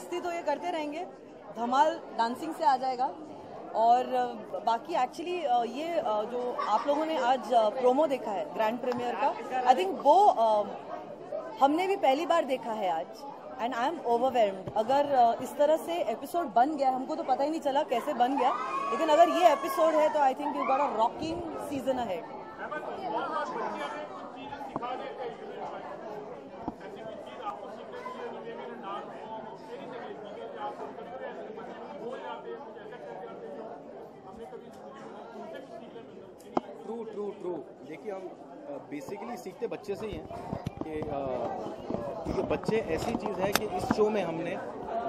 मस्ती तो ये करते रहेंगे, धमाल डांसिंग से आ जाएगा। और बाकी एक्चुअली ये जो आप लोगों ने आज प्रोमो देखा है ग्रैंड प्रीमियर का, आई थिंक वो हमने भी पहली बार देखा है आज, एंड आई एम ओवरवेल्म्ड। अगर इस तरह से एपिसोड बन गया, हमको तो पता ही नहीं चला कैसे बन गया, लेकिन अगर ये एपिसोड है तो I think you got a rocking season ahead. True. देखिए, हम बेसिकली सीखते बच्चे से ही हैं कि क्योंकि बच्चे ऐसी चीज़ है कि इस शो में हमने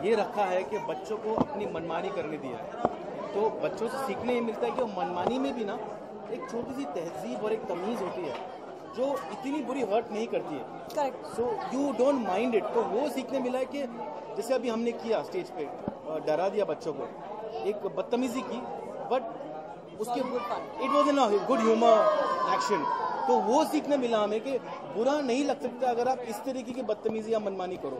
ये रखा है कि बच्चों को अपनी मनमानी करने दिया है। तो बच्चों से सीखने ये मिलता है कि मनमानी में भी ना एक छोटी सी तहजीब और एक तमीज़ होती है जो इतनी बुरी हर्ट नहीं करती है। Correct. So you don't mind it. तो वो सीखने मिला है कि जैसे अभी हमने किया स्टेज पे, डरा दिया बच्चों को, एक बदतमीजी की, बट उसके it was in good humour action. तो वो सीखने मिला हमें कि बुरा नहीं लग सकता अगर आप इस तरीके की बदतमीजी या मनमानी करो।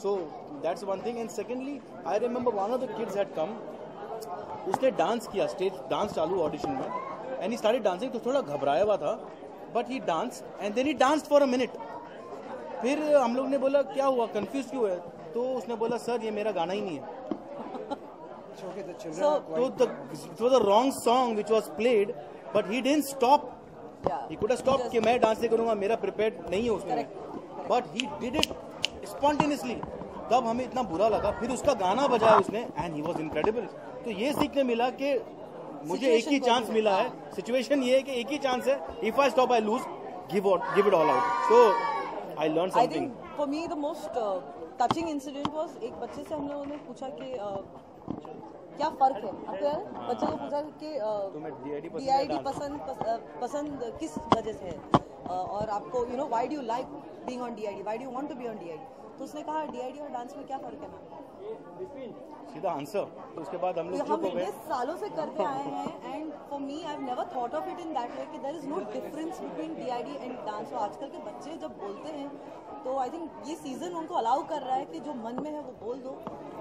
So that's one thing. And secondly, I remember one of the kids had come, उसने डांस किया, स्टेज डांस चालू ऑडिशन में, एंड ही स्टार्टेड डांसिंग। तो थोड़ा घबराया हुआ था, but he dance and then he danced for a minute. फिर हम लोग ने बोला क्या हुआ, कंफ्यूज क्यों है? तो उसने बोला सर ये मेरा गाना ही नहीं है। So it was a wrong song which was played, but he didn't stop. He could have stopped कि मैं डांस नहीं करूँगा, मेरा प्रिपेयर्ड नहीं है उसमें, but he did it spontaneously. तब हमें इतना बुरा लगा, फिर उसका गाना बजाया उसने, and he was incredible. तो ये सीखने मिला कि मुझे एक ही चांस मिला है। सिचुएशन ये है कि एक ही चांस है, if I stop I lose, give it all out. So I learned something. I think for me the most touching incident was, एक बच्चे से हम लोगों ने पूछा कि क्या फर्क है, आपको याद है? बच्चे को पूछा कि DID पसंद किस वजह से है, और आपको you know why do you like being on DID, why do you want to be on DID? तो उसने कहा DID और डांस में क्या फर्क है मैम? सीधा आंसर। तो उसके बाद हम लोग हम इतने सालों से करते आए हैं, and for me I have never thought of it in that way कि there is no difference between DID and dance. और आजकल के बच्चे जब बोलते हैं तो आई थिंक ये सीजन उनको अलाउ कर रहा है कि जो मन में है वो बोल दो,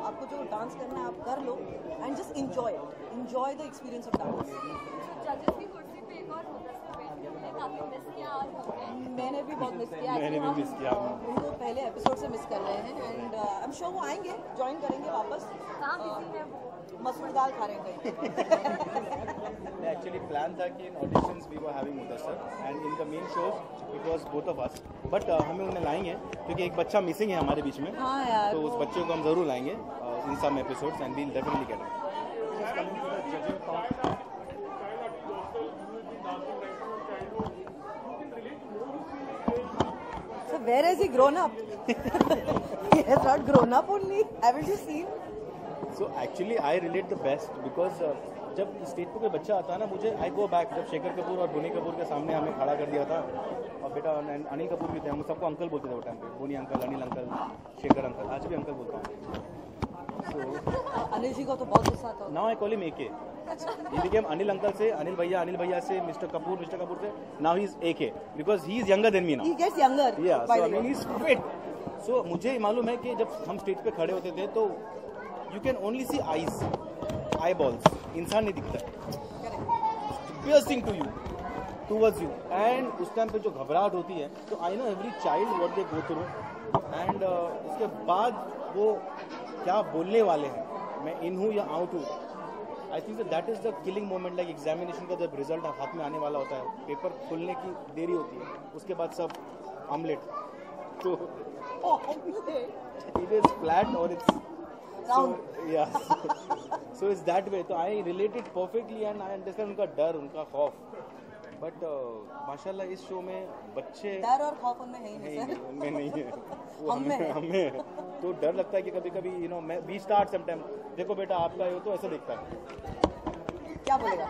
आपको जो डांस करना है आप कर लो, and just enjoy the experience of dance. जजेस की कुर्सी पे एक और सदस्य बैठे हुए हैं, काफी मिस किया आज हमने। मैंने भी बहुत मिस किया। मैंने भी मिस किया। उनको पहले एपिसोड से मिस कर रहे हैं, एंड आई एम श्योर वो आएंगे, ज्वाइन करेंगे वापस। कहाँ बिजी है वो? मसूर दाल खा रहे हैं कहीं। एक्चुअली प्लान था कि in auditions we were having Mudassar and in the main shows it was both of us, but हमें उन्हें लाएंगे क्योंकि एक बच्चा मिसिंग है हमारे बीच में। हाँ यार, तो उस बच्चे को हम जरूर लाएंगे in some episodes and we will definitely get it. So where has he grown up? He has not grown up only. Haven't you seen? So actually I relate the best because जब stage पे कोई बच्चा आता है ना, मुझे आई go back जब शेखर कपूर और बोनी कपूर के सामने हमें खड़ा कर दिया था, और बेटा अनिल कपूर भी थे, हम सबको अंकल बोलते थे वो टाइम पे, Boney uncle, Anil uncle, Shekhar uncle, आज भी अंकल बोलता हूँ। So अनिल जी को तो बहुत गुस्सा आता। now I call him AK. He became Anil uncle से अनिल भैया से मिस्टर कपूर से, now he is AK because he is younger than me now. He gets younger. Yeah, so I mean he's fit. So मुझे मालूम है कि जब हम स्टेज पे खड़े होते थे तो you can only see eyes, eyeballs, इंसान नहीं दिखता, piercing to you, towards you, and उस टाइम पे जो घबराहट होती है, तो I know every child what they go through, and उसके बाद वो क्या बोलने वाले हैं, मैं इन हूँ या आउट हूँ, I think that is the killing moment. Like examination का जब रिजल्ट हाथ में आने वाला होता है, पेपर खुलने की देरी होती है, उसके बाद सब ऑमलेट, तो इट इज फ्लैट और it's so it's that way. तो I relate it perfectly and I understand उनका डर, उनका खौफ, बट माशाल्लाह इस शो में बच्चे डर और खौफ उनमें है ही नहीं सर। उनमें नहीं है, वो हमें हमें तो डर लगता है कि कभी कभी यू नो मैं वी स्टार्ट समटाइम, देखो बेटा आपका हो तो ऐसा दिखता है, क्या बोलेगा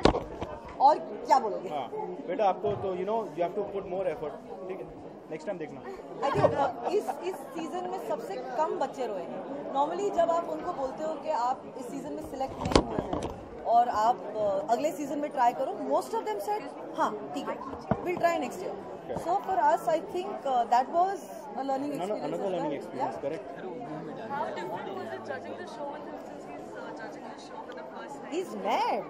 और क्या बोलोगे? हाँ बेटा आपको तो you know you have to put more effort, ठीक है नेक्स्ट टाइम देखना। आई थिंक इस सीजन में सबसे कम बच्चे रोए हैं। नॉर्मली जब आप उनको बोलते हो कि आप इस सीजन में सिलेक्ट नहीं हुए हो और आप अगले सीजन में ट्राई करो. मोस्ट ऑफ देम सेड हाँ ठीक है, will try next year. So for us I think that was a learning experience. Another learning experience, correct? How different was it judging the show with him since he's judging the show for the first time? He's mad.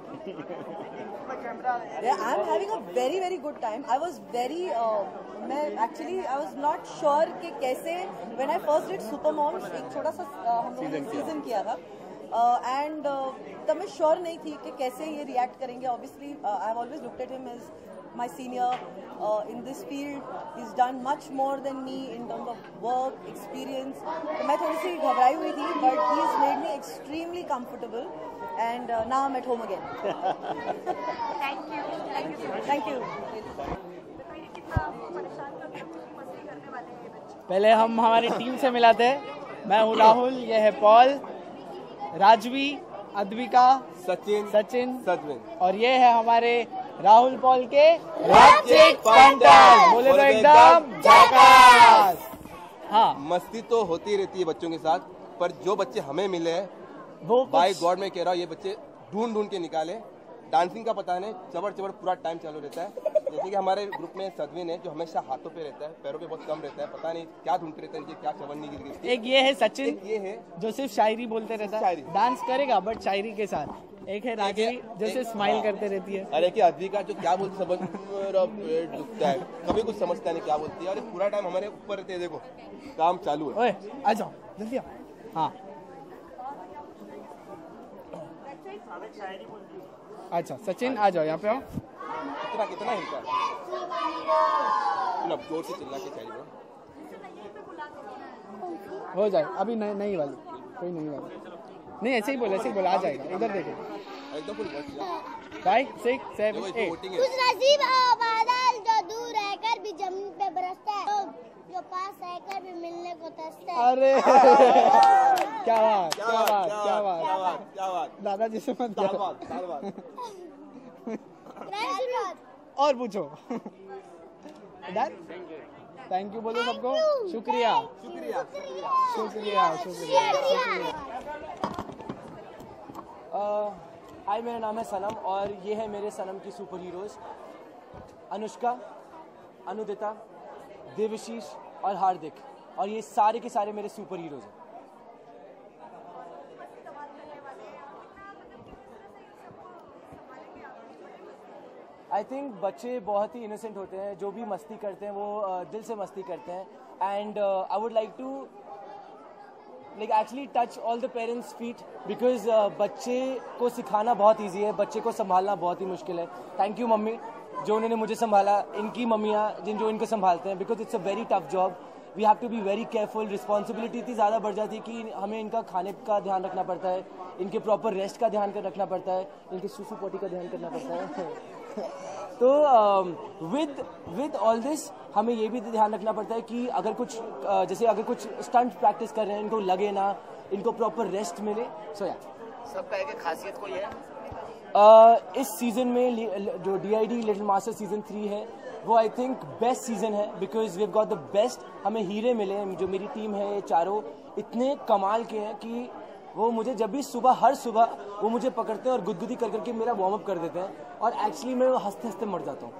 Yeah, I'm having a very very good time. I was very I was not sure कि कैसे when I first did Super Moms एक छोटा सा हम लोगों ने season किया था and तब मैं श्योर नहीं थी कि कैसे ये रिएक्ट करेंगे. Obviously I have always looked at him as my senior in this field. He's done much more than me in terms of work experience. तो मैं थोड़ी सी घबराई हुई थी but he's made me extremely comfortable and now I'm at home again. Thank you so much. Thank you. कितना परेशान करते हैं, मस्ती करने वाले हैं ये बच्चे. पहले हम हमारी टीम से मिलाते हैं. मैं हूँ राहुल, ये है पॉल, राजवी, अद्विका, सचिन, सद्विन और ये है हमारे राहुल पॉल के रैप्चिक फंटल. बोले तो एकदम झकास. हाँ, मस्ती तो होती रहती है बच्चों के साथ, पर जो बच्चे हमें मिले हैं वो बाय गॉड में कह रहा हूँ, ये बच्चे ढूंढ के निकाले. डांसिंग का पता नहीं, चबड़ पूरा टाइम चालू रहता है. जैसे कि हमारे ग्रुप में सद्विन है जो हमेशा हाथों पे रहता है, पैरों पे बहुत कम रहता है. पता नहीं क्या ढूंढते रहता है, क्या चवन्नी गिर गई. एक ये है सचिन, एक ये है जो सिर्फ शायरी बोलते रहता है, शायरी. डांस करेगा बट शायरी के साथ. एक है राजवी जो सिर्फ स्माइल करते रहती है. अरे कि अद्विका जो क्या बोलती समझ पेट दुखता है, कभी कुछ समझता नहीं क्या बोलती है. अरे पूरा टाइम हमारे ऊपर रहते हैं. देखो काम चालू है. ओए आ जाओ जल्दी आओ. हाँ अच्छा सचिन आ जाओ, यहाँ पे आओ. कितना हिलता है. जोर से चिल्ला के चाहिए. हो जाए अभी नई वाली, कोई नई वाली नहीं. ऐसे ही बोला आ जाएगा. इधर देखो एकदम फुल वर्ड. 5 6 7 8. वोटिंग कुछ नसीब हो बादल जो दूर रहकर भी जमीन पे बरसता है, तो जो पास रहकर भी मिलने को तरसता है. अरे क्या बात दादाजी से मत करो. और पूछो. थैंक यू बोलो सबको. शुक्रिया. हाय, मेरा नाम है सनम और ये है मेरे सनम की सुपर हीरोज अनुष्का, अनुदिता, देवशीष और हार्दिक. और ये सारे के सारे मेरे सुपर हीरोज हैं. आई थिंक बच्चे बहुत ही इनोसेंट होते हैं. जो भी मस्ती करते हैं वो दिल से मस्ती करते हैं. And I would like to actually touch all the parents feet because बच्चे को सिखाना बहुत ईजी है, बच्चे को संभालना बहुत ही मुश्किल है. थैंक यू मम्मी जो उन्होंने मुझे संभाला, इनकी मम्मियाँ जो इनको संभालते हैं, because it's a very tough job. We have to be very careful. Responsibility इतनी ज़्यादा बढ़ जाती है कि हमें इनका खाने का ध्यान रखना पड़ता है, इनके प्रॉपर रेस्ट का ध्यान रखना पड़ता है, इनके सुसु पोटी का ध्यान करना पड़ता है. तो विद ऑल दिस हमें ये भी ध्यान रखना पड़ता है कि अगर कुछ जैसे अगर कुछ स्टंट प्रैक्टिस कर रहे हैं, इनको लगे ना, इनको प्रॉपर रेस्ट मिले. सो या सबका एक खासियत कोई है. इस सीजन में जो DID लिटिल मास्टर सीजन 3 है वो आई थिंक बेस्ट सीजन है because we have got the best. हमें हीरे मिले हैं. जो मेरी टीम है ये चारों इतने कमाल के हैं कि वो मुझे जब भी हर सुबह वो मुझे पकड़ते हैं और गुदगुदी कर करके मेरा वार्म अप कर देते हैं और एक्चुअली मैं हंसते हंसते मर जाता हूँ.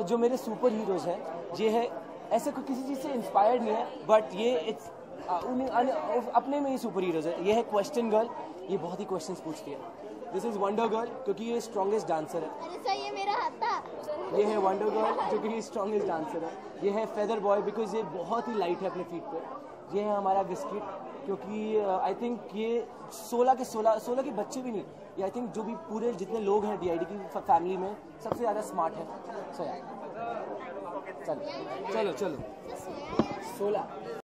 जो मेरे सुपर हीरोज हैं ये है ऐसे कोई किसी चीज़ से इंस्पायर्ड नहीं है बट ये अपने में ही सुपर हीरोज है. ये है क्वेश्चन गर्ल, ये बहुत ही क्वेश्चंस पूछती है. दिस इज वंडर गर्ल क्योंकि ये स्ट्रॉन्गेस्ट डांसर है. अरे सही है, मेरा हाथ था. ये है वंडर गर्ल जो कि स्ट्रॉन्गेस्ट डांसर है. ये है फेदर बॉय बिकॉज ये बहुत ही लाइट है अपने फीट पे. ये है हमारा बिस्किट क्योंकि आई थिंक ये 16 के बच्चे भी नहीं, ये आई थिंक जो भी पूरे जितने लोग हैं DID की फैमिली में सबसे ज़्यादा स्मार्ट है. सो यार चलो 16